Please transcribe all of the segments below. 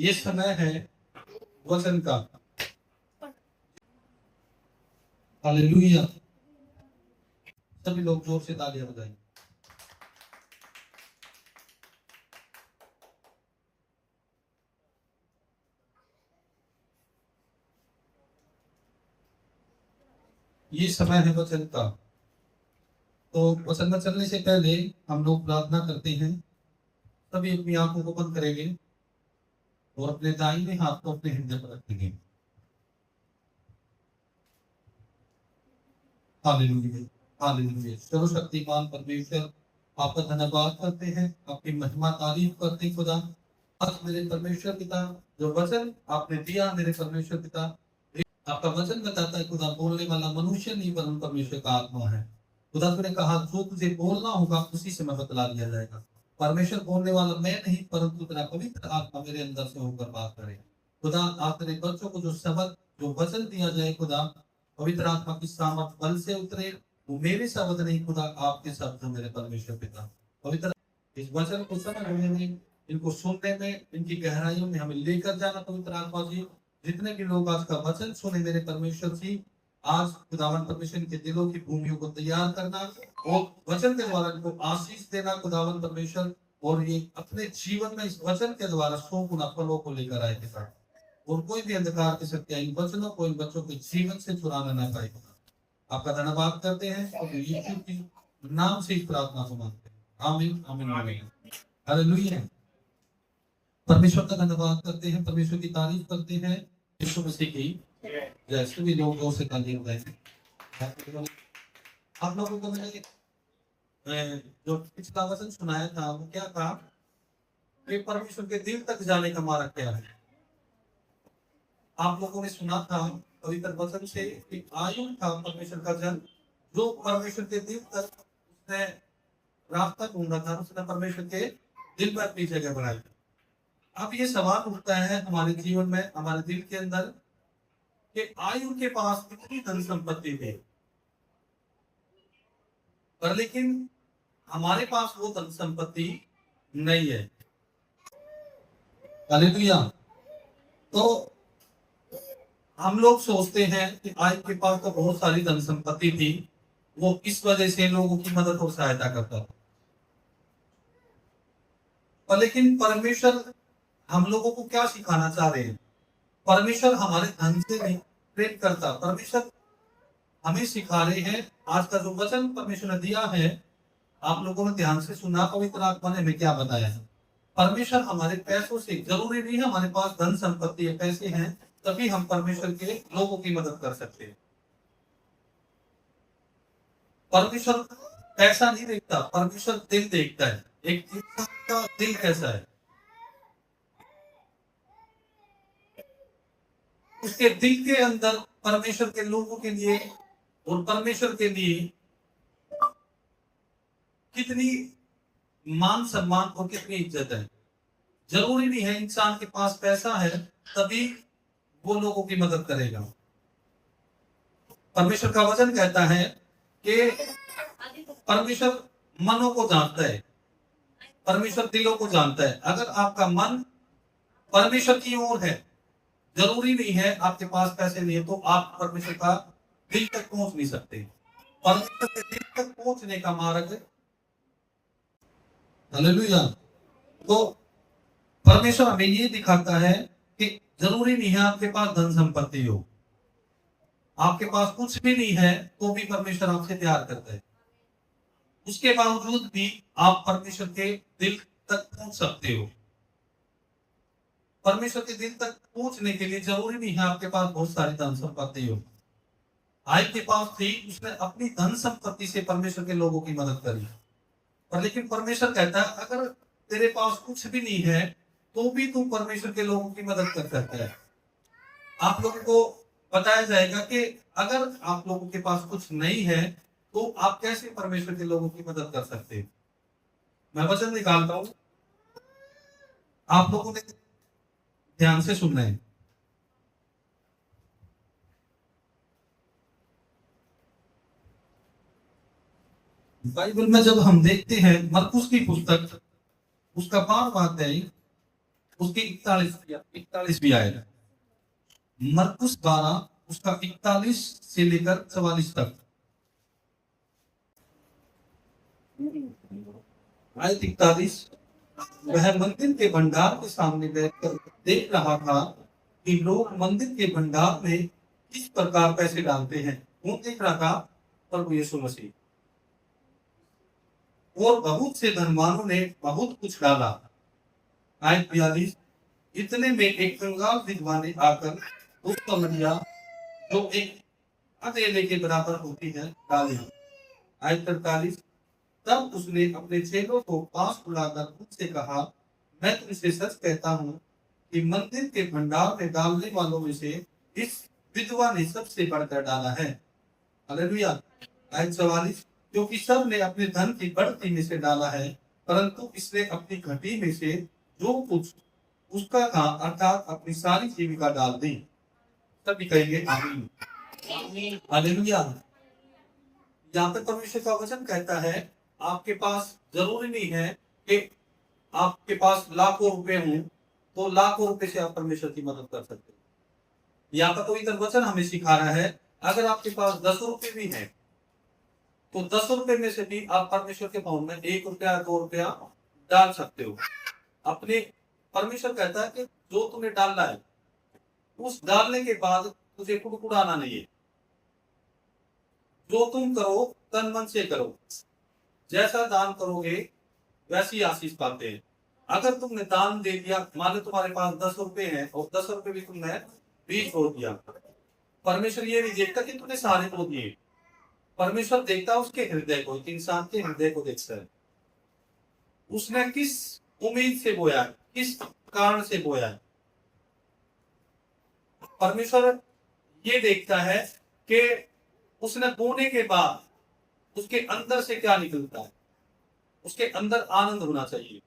ये समय है वचन का। हालेलुया। सभी लोग जोर से तालियां बजाएं। ये समय है वचन का। तो वचन में चलने से पहले हम लोग प्रार्थना करते हैं। सभी अपनी आंखों को बंद करेंगे और अपने दाहिने हाथ को अपने हृदय पर रखेंगे। Hallelujah, hallelujah. सर्वशक्तिमान परमेश्वर, आपका धन्यवाद करते हैं, आपकी महिमा तारीफ करते हैं खुदा। आज मेरे परमेश्वर पिता, जो वचन आपने दिया मेरे परमेश्वर पिता, आपका वचन बताता है खुदा, बोलने वाला मनुष्य नहीं परम परमेश्वर का आत्मा है। खुदा तुमने कहा जो तुझे बोलना होगा उसी से मैं बतला दिया जाएगा। परमेश्वर बोलने वाला मैं नहीं, परंतु तेरा पवित्र आत्मा मेरे अंदर से होकर बात करे। खुदा आप तेरे बच्चों को जो शब्द जो वचन दिया जाए खुदा, पवित्र आत्मा की सामर्थ बल से उतरे। वो मेरे शब्द नहीं खुदा, आपके शब्द मेरे परमेश्वर पिता। पवित्र इस वचन को समझने में, इनको सुनने में, इनकी गहराइयों में हमें लेकर जाना पवित्र आत्मा जी। जितने भी लोग आज का वचन सुने मेरे परमेश्वर जी, आज खुदावन परमेश्वर के दिलों की भूमियों को तैयार करना और वचन के द्वारा इनको आशीष देना खुदावन परमेश्वर, और ये अपने जीवन में इस वचन के द्वारा 100 गुना फलों को लेकर आए पिता। और कोई भी अंधकार की शक्तियां इन वचनों को इन बच्चों के जीवन से चुराना ना पाए। आपका धन्यवाद करते हैं और यीशु के नाम से इस प्रार्थना को मांगते हैं। आमीन, आमीन, आमीन। हालेलुया। परमेश्वर का धन्यवाद करते हैं, परमेश्वर की तारीफ करते हैं। यीशु मसीह की जय। सभी लोगों से तारीफ करें। आप लोगों को मैंने जो पिछला वचन सुनाया था वो क्या था कि परमेश्वर के दिल तक जाने का मार्ग क्या है। आप लोगों ने सुना था पवित्र वचन से कि आयु था परमेश्वर का जन, जो परमेश्वर के दिल तक उसने रास्ता ढूंढा था, उसने परमेश्वर के दिल में अपनी जगह बनाई। अब ये सवाल उठता है हमारे जीवन में, हमारे दिल के अंदर, कि आयु के पास कितनी धन संपत्ति थी, पर लेकिन हमारे पास वो धन संपत्ति नहीं है। हालेलुया। तो हम लोग सोचते हैं कि आयु के पास तो बहुत सारी धन संपत्ति थी, वो इस वजह से लोगों की मदद और सहायता करता था। पर लेकिन परमेश्वर हम लोगों को क्या सिखाना चाह रहे हैं? परमेश्वर हमारे धन से नहीं प्रेम करता। परमेश्वर हमें सिखा रहे हैं। आज का जो वचन परमेश्वर ने दिया है, आप लोगों ने ध्यान से सुना, पवित्र आत्मा ने हमें क्या बताया है। परमेश्वर हमारे पैसों से, जरूरी नहीं है हमारे पास धन संपत्ति है, पैसे हैं तभी हम परमेश्वर के लोगों की मदद कर सकते हैं। परमेश्वर पैसा नहीं देखता, परमेश्वर दिल देखता है। एक इंसान का दिल कैसा है, उसके दिल के अंदर परमेश्वर के लोगों के लिए और परमेश्वर के लिए कितनी मान सम्मान और कितनी इज्जत है। जरूरी नहीं है इंसान के पास पैसा है तभी वो लोगों की मदद करेगा। परमेश्वर का वचन कहता है कि परमेश्वर मनों को जानता है, परमेश्वर दिलों को जानता है। अगर आपका मन परमेश्वर की ओर है, जरूरी नहीं है आपके पास पैसे नहीं है तो आप परमेश्वर का दिल तक पहुंच नहीं सकते। परमेश्वर के दिल तक पहुंचने का मार्ग, हालेलुया। तो परमेश्वर हमें ये दिखाता है कि जरूरी नहीं है आपके पास धन संपत्ति हो, आपके पास कुछ भी नहीं है तो भी परमेश्वर आपसे प्यार करता है। उसके बावजूद भी आप परमेश्वर के दिल तक पहुंच सकते हो। परमेश्वर के दिल तक पहुंचने के लिए जरूरी नहीं है आपके पास बहुत सारी धन संपत्ति हो। आयु के पास थी, उसने अपनी धन संपत्ति से परमेश्वर के लोगों की मदद करी। पर लेकिन परमेश्वर कहता है अगर तेरे पास कुछ भी नहीं है तो भी तू परमेश्वर के लोगों की मदद कर सकता है। आप लोगों को बताया जाएगा कि अगर आप लोगों के पास कुछ नहीं है तो आप कैसे परमेश्वर के लोगों की मदद कर सकते हैं। मैं वचन निकालता हूं, आप लोगों ने ध्यान से सुनना है। बाइबल में जब हम देखते हैं मरकुस की पुस्तक, उसका 12वां अध्याय उसके 41 भी आएगा। मरकुस 12 उसका 41 से लेकर 44 तक। आयत 41, वह मंदिर के भंडार के सामने बैठकर देख रहा था कि लोग मंदिर के भंडार में किस प्रकार पैसे डालते हैं। वो देख रहा था प्रभु यीशु मसीह। और बहुत से धनवानों ने बहुत कुछ डाला। आयत 42, इतने में एक कंगाल विधवा ने आकर उस कमरिया जो एक अकेले के बराबर होती है डाली। आयत 43, तब उसने अपने चेलों को पास बुलाकर उनसे कहा, मैं तुमसे सच कहता हूँ कि मंदिर के भंडार में डालने वालों में से इस विधवा ने सबसे बढ़कर डाला है। हालेलुया। आयत 44, क्योंकि सब ने अपने धन की बढ़ती में से डाला है, परंतु इसने अपनी घटी में से जो कुछ उसका था अर्थात अपनी सारी जीविका डाल दी। तभी कहेंगे आमीन। हालेलुया। यहाँ पे परमेश्वर का वचन कहता है, आपके पास जरूरी नहीं है कि आपके पास लाखों रुपए हों तो लाखों रुपए से आप परमेश्वर की मदद कर सकते हो। यहाँ का कोई वचन हमें सिखा रहा है, अगर आपके पास 10 रुपए भी है तो 10 रुपए में से भी आप परमेश्वर के अकाउंट में 1 रुपया 2 रुपया डाल सकते हो। अपने परमेश्वर कहता है कि जो तुमने डालना है उस डालने के बाद तुझे कुड़कुड़ाना नहीं है। जो तुम करो तन मन से करो, जैसा दान करोगे वैसी आशीष पाते हैं। अगर तुमने दान दे दिया, मान लो तुम्हारे पास 10 रुपए हैं और 10 रुपए भी तुमने 20 हो दिया, परमेश्वर ये नहीं देखता कि तुमने सारे दो दिए। परमेश्वर देखता है उसके हृदय को, इंसान के हृदय को देखता है। उसने किस उम्मीद से बोया, किस कारण से बोया है। परमेश्वर ये देखता है कि उसने बोने के बाद उसके अंदर से क्या निकलता है। उसके अंदर आनंद होना चाहिए।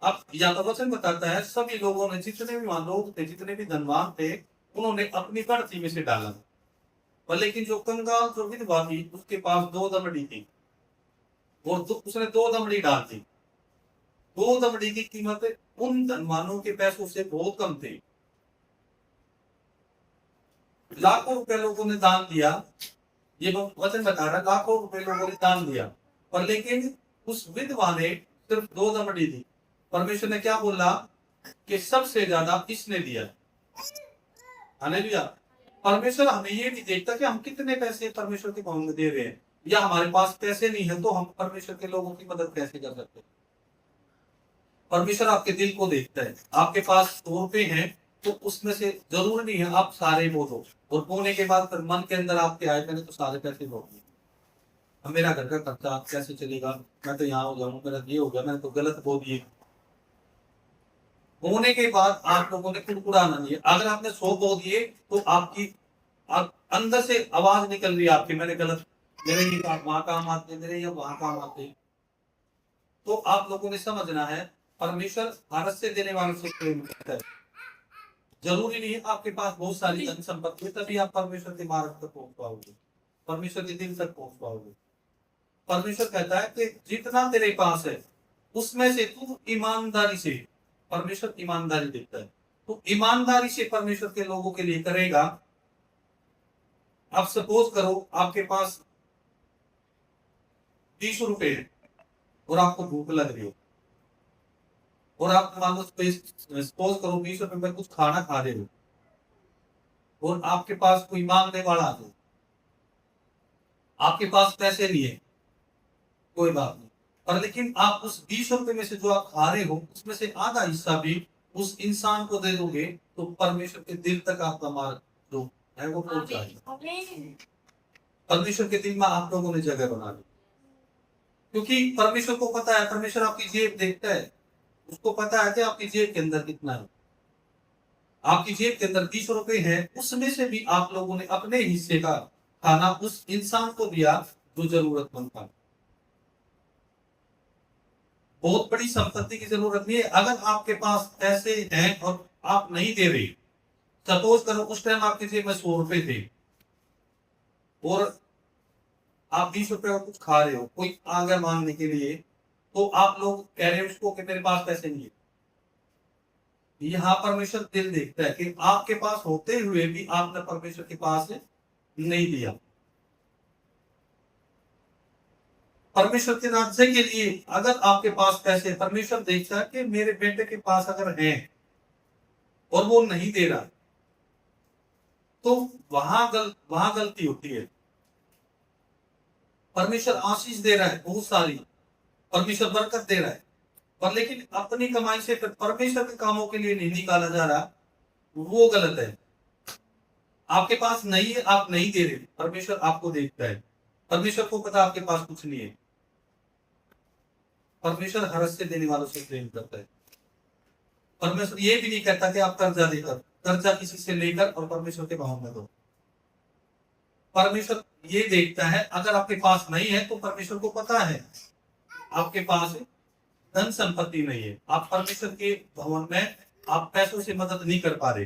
अब या तो वचन बताता है, सभी लोगों ने, जितने भी लोग थे, जितने भी धनवान थे, उन्होंने अपनी बढ़ती में से डाला। पर लेकिन जो कंगाल जो विधवा थी उसके पास 2 दमड़ी थी और उसने 2 दमड़ी डाल दी। 2 दमड़ी की कीमत उन धनवानों के पैसों से बहुत कम थी। लाखों रुपए लोगों ने दान दिया, ये वचन बता रहा, लाखों रुपए लोगों ने दान दिया, पर लेकिन उस विधवा ने सिर्फ 2 दमड़ी दी। परमेश्वर ने क्या बोला कि सबसे ज्यादा इसने दिया। हालेलुया। परमेश्वर हमें ये नहीं देखता कि हम कितने पैसे परमेश्वर के अकाउंट में दे रहे हैं, या हमारे पास पैसे नहीं है तो हम परमेश्वर के लोगों की मदद कैसे कर सकते हैं। परमेश्वर आपके दिल को देखता है। आपके पास 100 रुपए हैं तो उसमें से जरूर नहीं है आप सारे बोलो, और बोने के बाद फिर मन के अंदर आपके आए, मैंने तो सारे पैसे बोल दिए, अब मेरा घर का खर्चा कैसे चलेगा, मैं तो यहाँ हो जाऊंगा, मेरा ये हो गया, मैंने तो गलत बोल दिए। होने के बाद आप लोगों ने कुड़कुड़ाना नहीं है। अगर आपने 100 बो दिए तो आपकी अंदर से आवाज निकल रही है आपकी, मैंने गलत, मेरे ये वहां काम आते, मेरे ये वहां काम आते। तो आप लोगों ने समझना है, परमेश्वर भारत से देने वालों से प्रेम करता है। जरूरी नहीं है आपके पास बहुत सारी धन संपत्ति है तभी आप परमेश्वर के मार्ग तक पहुंच पाओगे, परमेश्वर के दिल तक पहुंच पाओगे। परमेश्वर कहता है कि जितना तेरे पास है उसमें से तू ईमानदारी से, परमेश्वर ईमानदारी देखता है, तो ईमानदारी से परमेश्वर के लोगों के लिए करेगा। अब सपोज करो आपके पास 20 रुपए है और आपको भूख लग रही हो, और आप मान लो सपोज करो 20 रुपए में कुछ खाना खा रहे हो, और आपके पास कोई मांगने वाला आ जाए, आपके पास पैसे नहीं है, कोई बात नहीं, पर लेकिन आप उस 20 रुपए में से जो आप खा रहे हो उसमें से आधा हिस्सा भी उस इंसान को दे दोगे तो परमेश्वर के दिल तक आपका मार्ग जो है वो पहुंच जाएगा। परमेश्वर के दिल में आप लोगों ने जगह बना ली, क्योंकि परमेश्वर को पता है, परमेश्वर आपकी जेब देखता है, उसको पता है कि आपकी जेब के अंदर कितना है। आपकी जेब के अंदर 20 रुपए है, उसमें से भी आप लोगों ने अपने हिस्से का खाना उस इंसान को दिया जो जरूरतमंद था। बहुत बड़ी संपत्ति की जरूरत नहीं है। अगर आपके पास पैसे हैं और आप नहीं दे रहे, सपोज करो उस टाइम आपके जेब में 100 रुपए थे और आप 20 रुपए का कुछ खा रहे हो, कोई आ गया मांगने के लिए, तो आप लोग कह रहे हो उसको कि मेरे पास पैसे नहीं है, यहाँ परमेश्वर दिल देखता है कि आपके पास होते हुए भी आपने परमेश्वर के पास नहीं दिया। परमेश्वर के राज्य के लिए अगर आपके पास पैसे, परमेश्वर देखता है कि मेरे बेटे के पास अगर है और वो नहीं दे रहा, तो वहां गलती होती है। परमेश्वर आशीष दे रहा है बहुत सारी, परमेश्वर बरकत दे रहा है, पर लेकिन अपनी कमाई से परमेश्वर के कामों के लिए नहीं निकाला जा रहा, वो गलत है। आपके पास नहीं है, आप नहीं दे रहे, परमेश्वर आपको देखता है। परमेश्वर को पता आपके पास कुछ नहीं है। परमेश्वर हर्ष से देने वालों से प्रेम करता है। परमेश्वर ये भी नहीं कहता कि आप कर्जा देकर, कर्जा किसी से लेकर और परमेश्वर के भाव में दो। परमेश्वर ये देखता है, अगर आपके पास नहीं है तो परमेश्वर को पता है आपके पास धन संपत्ति नहीं है, आप परमेश्वर के भवन में आप पैसों से मदद नहीं कर पा रहे।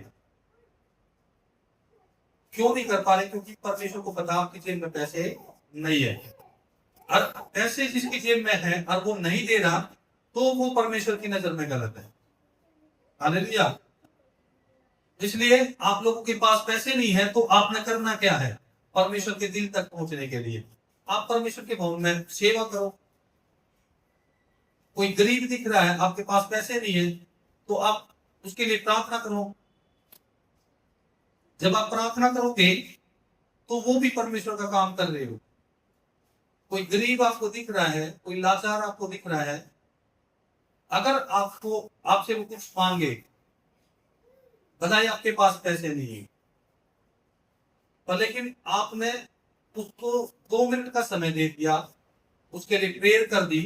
क्यों नहीं कर पा रहे? क्योंकि परमेश्वर को पता आपकी जेब में पैसे नहीं है। और पैसे जिसकी जेब में है और वो नहीं दे रहा, तो वो परमेश्वर की नजर में गलत है। हालेलुया। इसलिए आप लोगों के पास पैसे नहीं है तो आपने करना क्या है? परमेश्वर के दिल तक पहुंचने के लिए आप परमेश्वर के भवन में सेवा करो। कोई गरीब दिख रहा है, आपके पास पैसे नहीं है, तो आप उसके लिए प्रार्थना करो। जब आप प्रार्थना करोगे तो वो भी परमेश्वर का काम कर रहे हो। कोई गरीब आपको दिख रहा है, कोई लाचार आपको दिख रहा है, अगर आपसे वो कुछ मांगे, बताइए आपके पास पैसे नहीं है, पर लेकिन आपने उसको 2 मिनट का समय दे दिया, उसके लिए प्रेयर कर दी,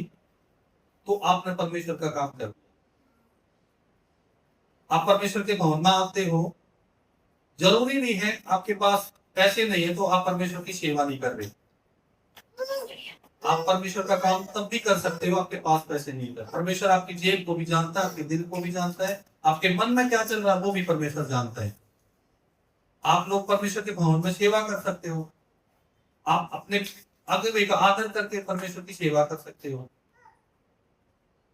तो आपने परमेश्वर का काम कर दिया। आप परमेश्वर के भवन में आते हो, जरूरी नहीं है आपके पास पैसे नहीं है तो आप परमेश्वर की सेवा नहीं कर रहे। आप परमेश्वर का काम तब भी कर सकते हो, आपके पास पैसे नहीं है। परमेश्वर आपकी जेब को भी जानता है, आपके दिल को भी जानता है, आपके मन में क्या चल रहा है वो भी परमेश्वर जानता है। आप लोग परमेश्वर के भवन में सेवा कर सकते हो, आप अपने अगुवे का आदर करके परमेश्वर की सेवा कर सकते हो।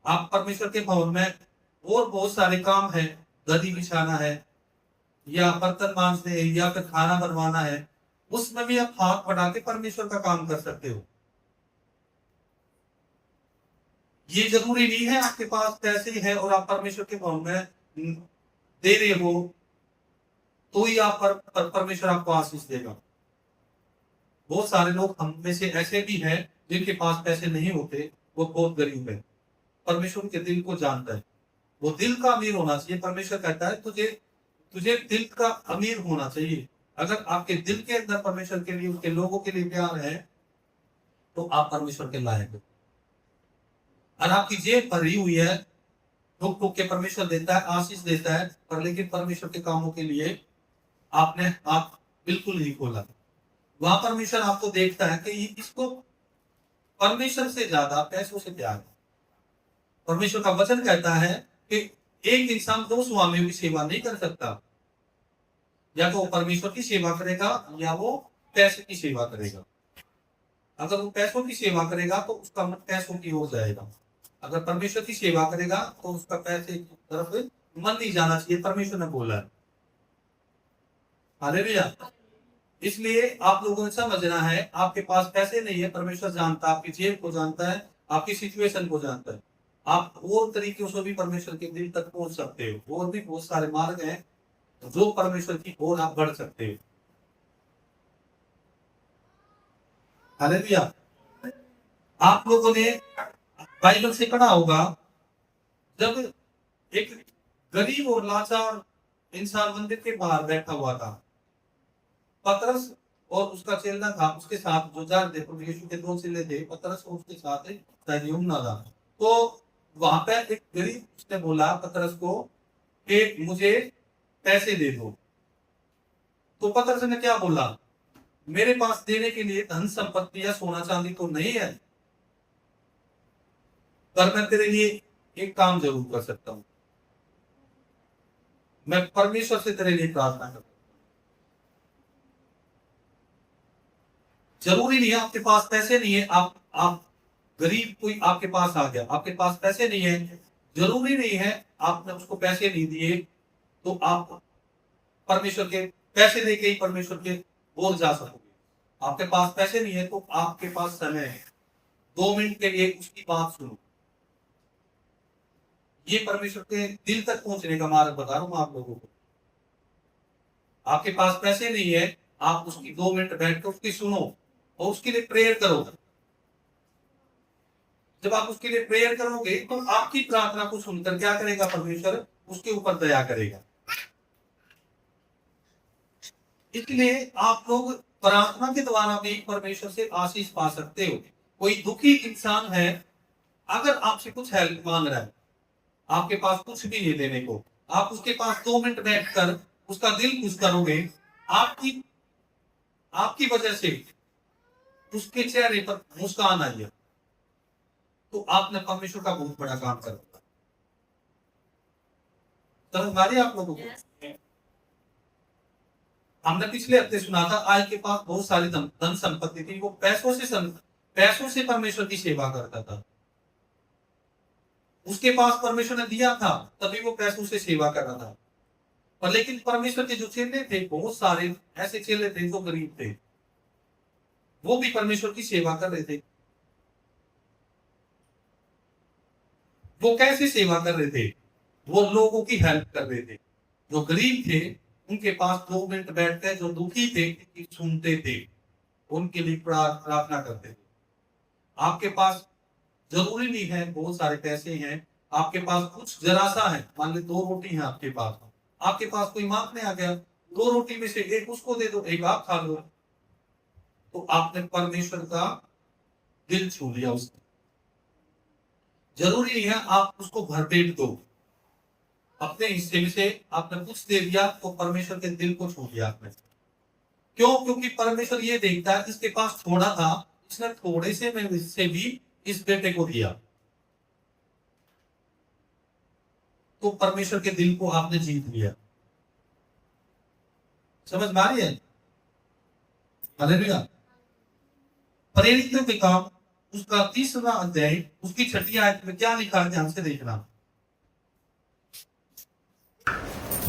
आप परमेश्वर के भवन में और बहुत सारे काम है, गदी बिछाना है या बर्तन मांजने है या फिर खाना बनवाना है, उसमें भी आप हाथ बढ़ा के परमेश्वर का काम कर सकते हो। ये जरूरी नहीं है आपके पास पैसे है और आप परमेश्वर के भवन में दे रहे हो तो ही आप परमेश्वर आपको आशीष देगा। बहुत सारे लोग हम में से ऐसे भी हैं जिनके पास पैसे नहीं होते, वो बहुत गरीब है। परमेश्वर के दिल को जानता है, वो दिल का अमीर होना चाहिए। परमेश्वर कहता है तुझे दिल का अमीर होना चाहिए। अगर आपके दिल के अंदर परमेश्वर के लिए, उसके लोगों के लिए प्यार है, तो आप परमेश्वर के लायक हो। और आपकी जेब भरी हुई है, ठुक ठुक के परमेश्वर देता है, आशीष देता है, पर लेकिन परमेश्वर के कामों के लिए आपने हाथ बिल्कुल नहीं खोला। वहां परमेश्वर आपको देखता है कि इसको परमेश्वर से ज्यादा पैसों से प्यार है। परमेश्वर का वचन कहता है कि एक इंसान 2 स्वामियों की सेवा नहीं कर सकता, या तो वो परमेश्वर की सेवा करेगा या वो पैसे की सेवा करेगा। अगर वो पैसों की सेवा करेगा तो उसका मन पैसों की ओर जाएगा, अगर परमेश्वर की सेवा करेगा तो उसका पैसे की तरफ मन नहीं जाना चाहिए। परमेश्वर ने बोला है। हालेलुया। इसलिए आप लोगों ने समझना है, आपके पास पैसे नहीं है, परमेश्वर जानता है, आपकी जेब को जानता है, आपकी सिचुएशन को जानता है। आप और तरीकों से भी परमेश्वर के दिल तक पहुंच सकते हो, और भी बहुत सारे मार्ग हैं जो परमेश्वर की ओर आप बढ़ सकते हो। हालेलुया। आप लोगों ने बाइबल से पढ़ा होगा, जब एक गरीब और लाचार इंसान मंदिर के बाहर बैठा हुआ था, पतरस और उसका चेला था, उसके साथ जो जा रहे थे, यीशु के 2 चेले थे, पतरस और उसके साथ यूहन्ना था। तो वहां पे एक गरीब उसने बोला पतरस को कि मुझे पैसे दे दो। तो पतरस ने क्या बोला? मेरे पास देने के लिए धन संपत्ति या सोना चांदी तो नहीं है, पर मैं तेरे लिए एक काम जरूर कर सकता हूं, मैं परमेश्वर से तेरे लिए प्रार्थना करता हूं। जरूरी नहीं है आपके पास पैसे नहीं है, आप गरीब कोई आपके पास आ गया, आपके पास पैसे नहीं है, जरूरी नहीं है आपने उसको पैसे नहीं दिए तो आप परमेश्वर के पैसे देके ही परमेश्वर के बोल जा सकोगे। आपके पास पैसे नहीं है तो आपके पास समय है, 2 मिनट के लिए उसकी बात सुनो। ये परमेश्वर के दिल तक पहुंचने का मार्ग बता रहा हूं आप लोगों को। आपके पास पैसे नहीं है, आप उसकी 2 मिनट बैठ कर उसकी सुनो और उसके लिए प्रेयर करो। जब आप उसके लिए प्रेयर करोगे तो आपकी प्रार्थना को सुनकर क्या करेगा परमेश्वर, उसके ऊपर दया करेगा। इसलिए आप लोग प्रार्थना के द्वारा भी परमेश्वर से आशीष पा सकते हो। कोई दुखी इंसान है, अगर आपसे कुछ हेल्प मांग रहा है, आपके पास कुछ भी नहीं देने को, आप उसके पास 2 मिनट बैठकर उसका दिल खुश करोगे, आपकी वजह से उसके चेहरे पर मुस्कान आई है, तो आपने परमेश्वर का बहुत बड़ा काम कर दिया। समझ आ रही है आप लोगों को? हमने पिछले हफ्ते सुना था, आय के पास बहुत सारी धन संपत्ति थी, वो पैसों से परमेश्वर की सेवा करता था। उसके पास परमेश्वर ने दिया था तभी वो पैसों से सेवा कर रहा था। पर लेकिन परमेश्वर के जो चेले थे, बहुत सारे ऐसे चेले थे जो गरीब थे, वो भी परमेश्वर की सेवा कर रहे थे। वो कैसे सेवा कर रहे थे? वो लोगों की हेल्प कर रहे थे। जो गरीब थे उनके पास 2 मिनट बैठकर, जो दुखी थे सुनते थे, उनके लिए प्रार्थना करते थे। आपके पास जरूरी नहीं है बहुत सारे पैसे हैं, आपके पास कुछ जरा सा है, मान ली 2 रोटी है आपके पास, आपके पास कोई मांगने आ गया, 2 रोटी में से एक उसको दे दो, एक आप खा लो, तो आपने परमेश्वर का दिल छू लिया उसने। जरूरी नहीं है आप उसको भरपेट दो, अपने हिस्से में से आपने कुछ दे दिया तो परमेश्वर के दिल को छू लिया आपने। क्यों? क्योंकि परमेश्वर ये देखता है इसके पास थोड़ा था, इसने थोड़े से में इससे भी इस बेटे को दिया, तो परमेश्वर के दिल को आपने जीत लिया। समझ में आ रही है? हालेलुया। प्रेरितों के काम उसका 30वां अध्याय उसकी 6ठी आयत में क्या लिखा है, ध्यान से देखना।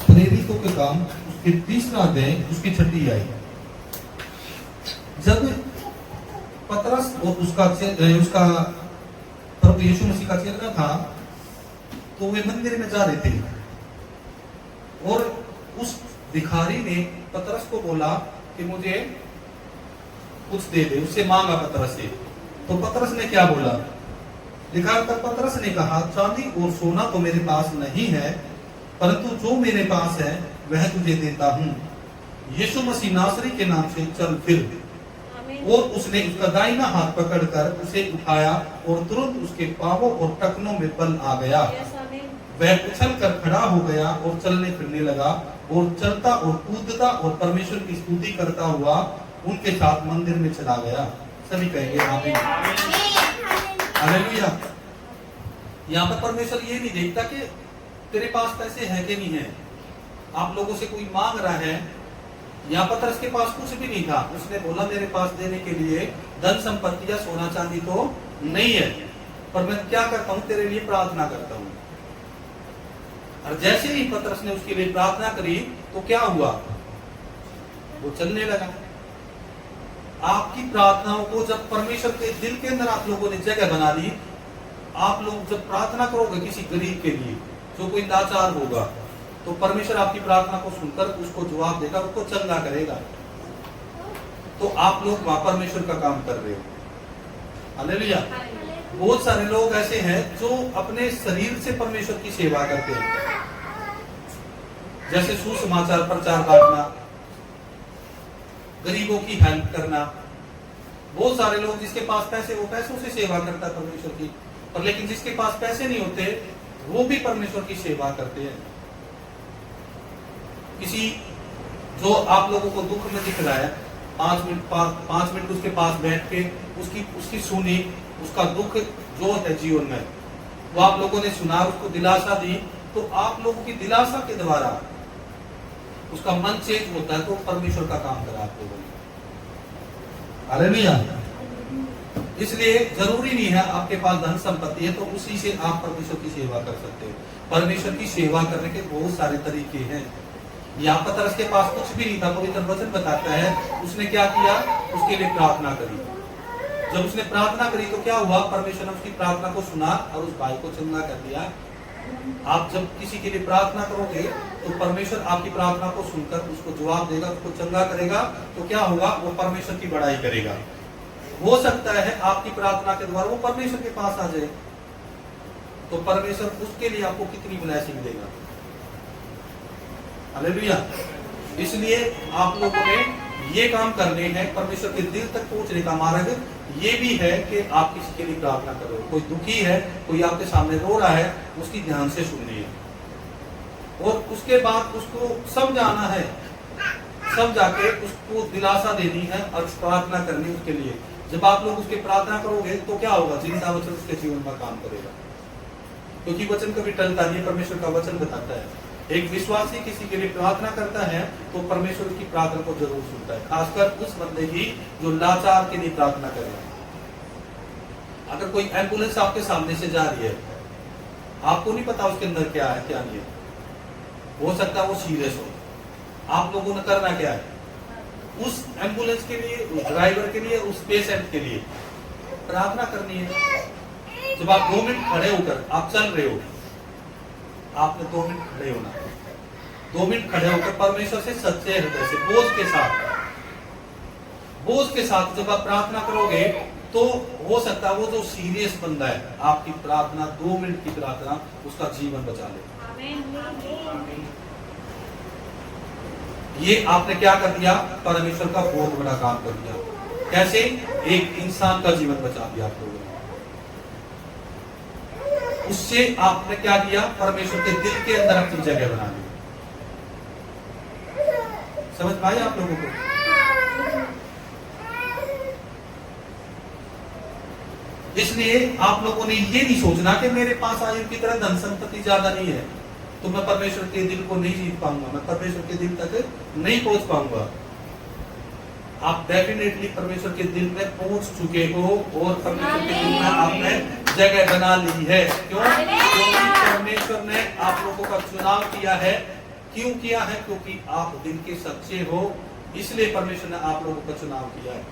प्रेरितों के काम उसके 30वां अध्याय उसकी 6ठी आयत। जब पतरस और उसका प्रभु यीशु मसीह का चेला था, तो वे मंदिर में जा रहे थे और उस भिखारी ने पतरस को बोला कि मुझे कुछ दे दे, उससे मांगा पतरस से। तो पतरस ने क्या बोला? लिखा तब पतरस ने कहा, चांदी और सोना तो मेरे पास नहीं है, परंतु जो मेरे पास है वह तुझे देता हूं। यीशु मसीह नासरी के नाम से चल फिर। और उसने उसका दाहिना हाथ पकड़कर उसे उठाया और तुरंत उसके पांवों और टखनों में बल आ गया। वह उछल कर खड़ा हो गया और चलने फिरने लगा और चलता और कूदता और परमेश्वर की स्तुति करता हुआ उनके साथ मंदिर में चला गया। सभी कहेंगे आमीन। हालेलुया। यहाँ पर परमेश्वर ये नहीं देखता कि तेरे पास पैसे है कि नहीं है, आप लोगों से कोई मांग रहा है। यहाँ पतरस के पास कुछ भी नहीं था, उसने बोला मेरे पास देने के लिए धन संपत्ति या सोना चांदी तो नहीं है, पर मैं क्या करता हूँ, तेरे लिए प्रार्थना करता हूँ। और जैसे ही पतरस ने उसके लिए प्रार्थना करी तो क्या हुआ? वो चलने लगा। आपकी प्रार्थनाओं को जब परमेश्वर के दिल के अंदर आप लोगों ने जगह बना ली, आप लोग जब प्रार्थना करोगे किसी गरीब के लिए जो कोई लाचार होगा, तो परमेश्वर आपकी प्रार्थना को सुनकर उसको जवाब देगा, उसको चंगा करेगा। तो आप लोग वहां परमेश्वर का काम कर रहे हो। हालेलुया। बहुत सारे लोग ऐसे हैं जो अपने शरीर से परमेश्वर की सेवा करते हैं, जैसे सुसमाचार प्रचार करना, गरीबों की हेल्प करना। बहुत सारे लोग जिसके पास पैसे, वो पैसों से सेवा करता है परमेश्वर की, पर लेकिन जिसके पास पैसे नहीं होते वो भी परमेश्वर की सेवा करते हैं। किसी जो आप लोगों को दुख में दिख रहा है, 5 मिनट उसके पास बैठ के उसकी सुनी, उसका दुख जो है जीवन में वो आप लोगों ने सुना, उसको दिलासा दी, तो आप लोगों की दिलासा के द्वारा उसका मन चेंज होता है, तो परमेश्वर का काम करा आप लोगों ने। हालेलुया। इसलिए जरूरी नहीं है आपके पास धन संपत्ति है तो उसी से आप परमेश्वर की सेवा कर सकते हो। परमेश्वर की सेवा करने के बहुत सारे तरीके हैं। यहाँ पतरस के पास कुछ भी नहीं था, पवित्र वचन बताता है उसने क्या किया, उसके लिए प्रार्थना करी। जब उसने प्रार्थना करी तो क्या हुआ, परमेश्वर ने उसकी प्रार्थना को सुना और उस भाई को चंगा कर दिया। आप जब किसी के लिए प्रार्थना करोगे तो परमेश्वर आपकी प्रार्थना को सुनकर उसको जवाब देगा, उसको चंगा करेगा। तो क्या होगा, वो परमेश्वर की बड़ाई करेगा। हो सकता है आपकी प्रार्थना के द्वारा वो परमेश्वर के पास आ जाए, तो परमेश्वर उसके लिए आपको कितनी ब्लेसिंग देगा। हालेलुया। इसलिए आप लोगों ने ये काम करने हैं। परमेश्वर के दिल तक पहुंचने का मार्ग ये भी है कि आप किसी के लिए प्रार्थना करो। कोई दुखी है, कोई आपके सामने रो रहा है, उसकी ध्यान से सुननी है और उसके बाद उसको समझाना है, समझा के उसको दिलासा देनी है और प्रार्थना करनी उसके लिए। जब आप लोग उसके प्रार्थना करोगे तो क्या होगा, जिंदा वचन उसके जीवन में काम करेगा, क्योंकि वचन कभी टलता नहीं। परमेश्वर का वचन बताता है एक विश्वासी किसी के लिए प्रार्थना करता है तो परमेश्वर की प्रार्थना को जरूर सुनता है, खासकर उस बंदे की जो लाचार के लिए प्रार्थना कर रहा है। अगर कोई एम्बुलेंस आपके सामने से जा रही है, आपको नहीं पता उसके अंदर क्या है क्या नहीं है, हो सकता है वो सीरियस हो। आप लोगों ने करना क्या है, उस एम्बुलेंस के लिए, उस ड्राइवर के लिए, उस पेशेंट के लिए प्रार्थना करनी है। जब आप 2 मिनट खड़े होकर आप चल रहे हो, आपने 2 मिनट खड़े होना, 2 मिनट खड़े होकर परमेश्वर से सच्चे हृदय से बोझ के साथ जब आप प्रार्थना करोगे तो हो सकता है वो जो सीरियस बंदा है आपकी प्रार्थना, 2 मिनट की प्रार्थना उसका जीवन बचा ले। ये आपने क्या कर दिया, परमेश्वर का बहुत बड़ा काम कर दिया। कैसे, एक इंसान का जीवन बचा दिया आप लोगों ने। उससे आपने क्या किया, परमेश्वर के दिल के अंदर अपनी जगह बना ली। समझ पाए आप लोगों को? इसलिए आप लोगों ने ये नहीं सोचना कि मेरे पास आयु की तरह धन संपत्ति ज्यादा नहीं है तो मैं परमेश्वर के दिल को नहीं जीत पाऊंगा, मैं परमेश्वर के दिल तक नहीं पहुंच पाऊंगा। आप डेफिनेटली परमेश्वर के दिल में पहुंच चुके हो और परमेश्वर के दिल में आपने जगह बना ली है। क्यों? क्योंकि परमेश्वर ने आप लोगों का चुनाव किया है। क्यों किया है? क्योंकि आप दिल के सच्चे हो, इसलिए परमेश्वर ने आप लोगों का चुनाव किया है।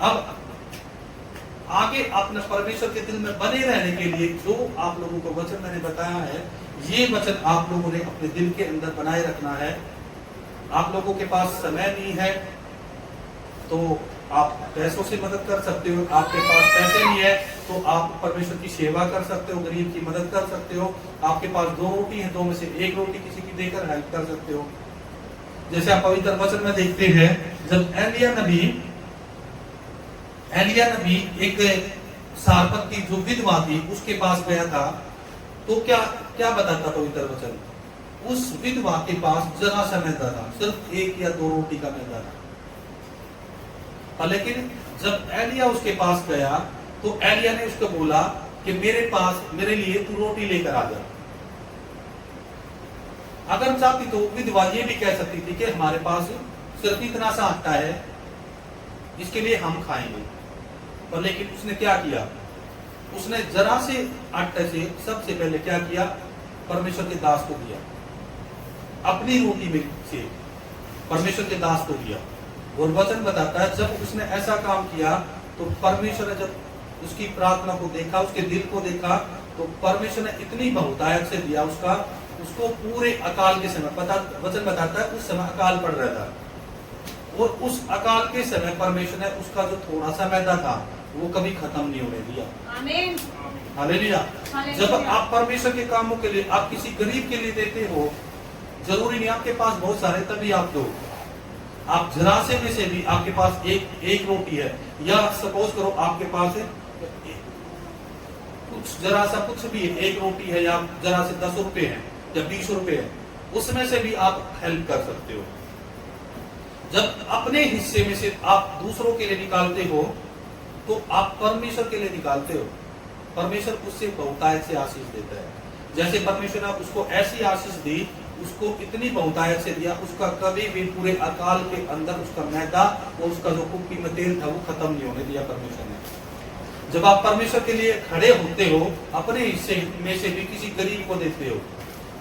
अब आगे अपने परमेश्वर के दिल में बने रहने के लिए जो आप लोगों को वचन मैंने बताया है, ये वचन आप लोगों ने अपने दिल के अंदर बनाए रखना है। आप लोगों के पास समय नहीं है तो आप पैसों से मदद कर सकते हो, आपके पास पैसे नहीं है तो आप परमेश्वर की सेवा कर सकते हो, गरीब की मदद कर सकते हो। आपके पास 2 रोटी है, 2 में से 1 रोटी किसी की देकर हेल्प कर सकते हो। जैसे आप पवित्र वचन में देखते हैं, जब एलिया नबी एक सारपत की जो विधवा थी उसके पास गया था, तो क्या क्या बताता पवित्र वचन, उस विधवा के पास जरा सा मैदा था, सिर्फ 1 या 2 रोटी का मैदा था। लेकिन जब एलिया उसके पास गया तो एलिया ने उसको बोला कि मेरे लिए तू रोटी लेकर आ जा। अगर चाहती तो विधवा ये भी कह सकती थी कि हमारे पास सिर्फ इतना सा आटा है, इसके लिए हम खाएंगे। पर लेकिन उसने क्या किया, उसने जरा से आटे से सबसे पहले क्या किया, परमेश्वर के दास को दिया। अपनी रोटी में से परमेश्वर के दास को दिया। और वचन बताता है जब उसने ऐसा काम किया तो परमेश्वर ने जब उसकी प्रार्थना को देखा, उसके दिल को देखा, तो परमेश्वर ने इतनी बहुतायत से दिया उसको पूरे अकाल के समय, वचन बताता है उस समय अकाल पड़ रहा था, और उस अकाल के समय परमेश्वर ने उसका जो थोड़ा सा मैदा था वो कभी खत्म नहीं होने दिया। आमीन, हालेलुया। जब आप परमेश्वर के कामों के लिए, आप किसी गरीब के लिए देते हो, जरूरी नहीं आपके पास बहुत सारे तभी आप दो, आप जरा से में से भी आपके पास एक रोटी है, या सपोज करो आपके पास कुछ जरा सा कुछ भी 1 रोटी है, या जरा से 10 रुपए है या 20 रुपए है, उसमें से भी आप हेल्प कर सकते हो। जब अपने हिस्से में से आप दूसरों के लिए निकालते हो तो आप परमेश्वर के लिए निकालते हो, परमेश्वर उससे बहुतायत से आशीष देता है। जैसे परमेश्वर ने उसको ऐसी आशीष दी, उसको इतनी बहुतायत से दिया, उसका कभी भी पूरे अकाल के अंदर उसका मैदा और उसका जो कुप्पी में तेल था वो खत्म नहीं होने दिया परमेश्वर ने। जब आप परमेश्वर के लिए खड़े होते हो, अपने हिस्से में से भी किसी गरीब को देते हो,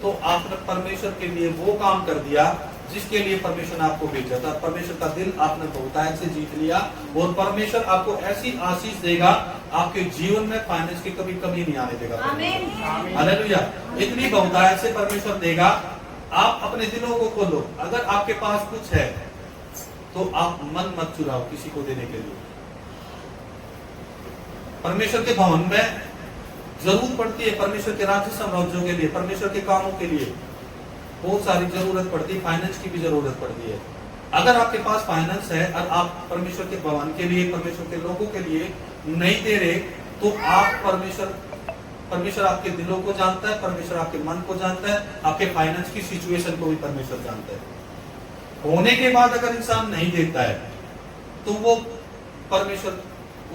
तो आपने परमेश्वर के लिए वो काम कर दिया जिसके लिए परमेश्वर ने आपको भेजा था। परमेश्वर का दिल आपने बहुतायत से जीत लिया और परमेश्वर आपको ऐसी आशीष देगा, आपके जीवन में फाइनेंस की कभी कमी नहीं आने देगा। हालेलुया। इतनी बहुतायत से परमेश्वर देगा। आप अपने दिलों को खोलो। अगर आपके पास कुछ है तो आप मन मत चुराओ किसी को देने के लिए। परमेश्वर के भवन में जरूरत पड़ती है, परमेश्वर के राज्य साम्राज्यों के लिए, परमेश्वर के कामों के लिए बहुत सारी जरूरत पड़ती है। फाइनेंस की भी जरूरत पड़ती है। अगर आपके पास फाइनेंस है और आप परमेश्वर के भवन के लिए, परमेश्वर के लोगों के लिए नहीं दे रहे, तो आप परमेश्वर आपके दिलों को जानता है, परमेश्वर आपके मन को जानता है, आपके फाइनेंस की सिचुएशन को भी परमेश्वर जानता है। होने के बाद अगर इंसान नहीं देता है तो वो परमेश्वर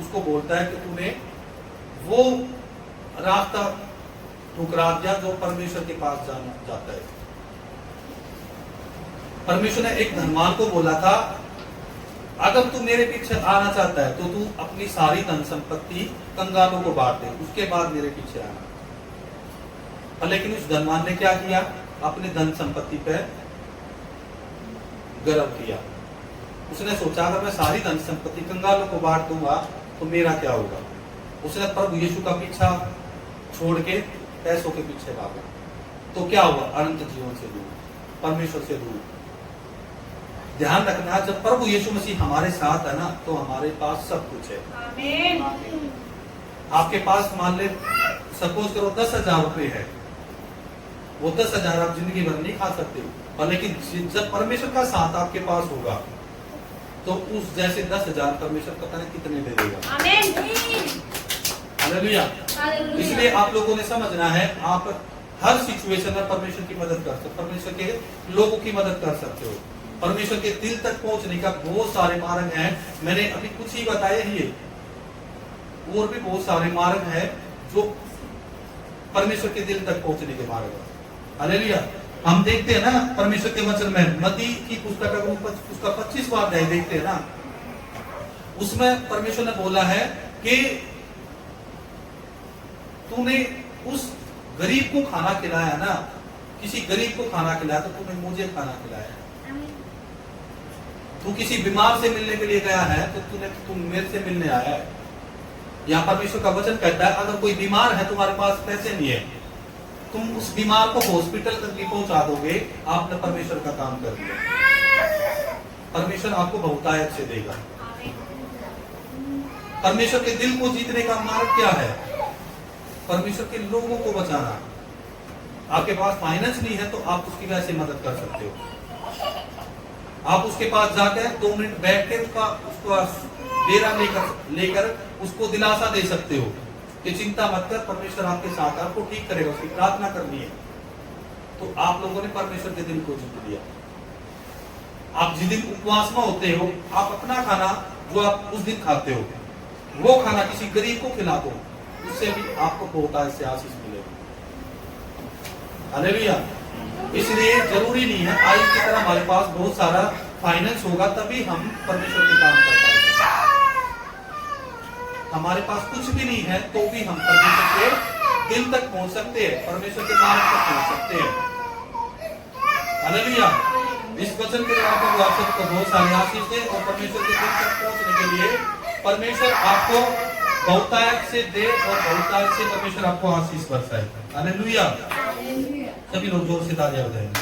उसको बोलता है कि तूने वो रास्ता ठुकरा दिया जो परमेश्वर के पास जाता है। परमेश्वर ने एक धनवान को बोला था, अगर तू मेरे पीछे आना चाहता है तो तू अपनी सारी धन संपत्ति कंगालों को बांट दे, उसके बाद मेरे पीछे आना। लेकिन उस धनवान ने क्या किया? अपनी धन संपत्ति पे गर्व किया। उसने सोचा अगर मैं सारी धन संपत्ति कंगालों को बांट दूंगा तो मेरा क्या होगा। उसने प्रभु यीशु का पीछा छोड़ के पैसों के पीछे भागा। तो क्या हुआ? अनंत जीवन से दूर, परमेश्वर से दूर। ध्यान रखना, जब प्रभु यीशु मसीह हमारे साथ है ना, तो हमारे पास सब कुछ है। आमीन। आपके पास मान ले सपोज करो 10,000 रुपए है, वो 10,000 आप जिंदगी भर नहीं खा सकते, और लेकिन जब परमेश्वर का साथ आपके पास होगा तो उस जैसे 10,000 परमेश्वर पता नहीं कितने दे देगा। आमीन। हालेलुया। इसलिए आप लोगों ने समझना है, आप हर सिचुएशन में परमेश्वर की मदद कर सकते हो, परमेश्वर के लोगों की मदद कर सकते हो। परमेश्वर के दिल तक पहुंचने का बहुत सारे मार्ग हैं। मैंने अभी कुछ ही बताए ही, और भी बहुत सारे मार्ग हैं जो परमेश्वर के दिल तक पहुंचने के मार्ग हैं। हालेलुया। हम देखते हैं ना परमेश्वर के वचन में, मत्ती की पुस्तक उसका 25वां अध्याय देखते हैं ना, उसमें परमेश्वर ने बोला है कि तूने उस गरीब को खाना खिलाया ना, किसी गरीब को खाना खिलाया तो तूने मुझे खाना खिलाया। तू किसी बीमार से मिलने के लिए गया है तो तू मेरे से मिलने आया है। यहाँ परमेश्वर का वचन कहता है, अगर कोई बीमार है, तुम्हारे पास पैसे नहीं है, तुम उस बीमार को हॉस्पिटल तक भी पहुंचा दोगे, आपने परमेश्वर का काम कर दिया। परमेश्वर आपको बहुतायत से देगा। परमेश्वर के दिल को जीतने का मार्ग क्या है? परमेश्वर के लोगों को बचाना। आपके पास फाइनेंस नहीं है तो आप उसकी वैसे मदद कर सकते हो। आप उसके पास जाकर 2 मिनट बैठ के उसको डेरा लेकर उसको दिलासा दे सकते हो कि चिंता मत कर, परमेश्वर आपके साथ, आपको ठीक करेगा। उसकी प्रार्थना करनी है। तो आप लोगों ने परमेश्वर के दिल को जीत लिया। आप जिस दिन उपवास में होते हो, आप अपना खाना जो आप उस दिन खाते हो, वो खाना किसी गरीब को खिला दो, उससे भी आपको बहुतायत से आशीष मिलेगी। हालेलुया। इसलिए जरूरी नहीं है आज की तरह हमारे पास बहुत सारा फाइनेंस होगा तभी हम परमेश्वर के काम कर पाएंगे। हमारे पास कुछ भी नहीं है तो भी हम परमेश्वर के दिल तक पहुंच सकते हैं, परमेश्वर के नाम तक पहुंच सकते हैं। हालेलुया। इस वचन के द्वारा प्रभु आप सबको बहुत सारे आशीष दे और परमेश्वर के दिल तक पहुंचने के लिए परमेश्वर आपको बहुतायत से दे और बहुतायत से परमेश्वर आपको आशीष बरसाए। हालेलुया। सभी लोग जोर से तालियां बजाएंगे।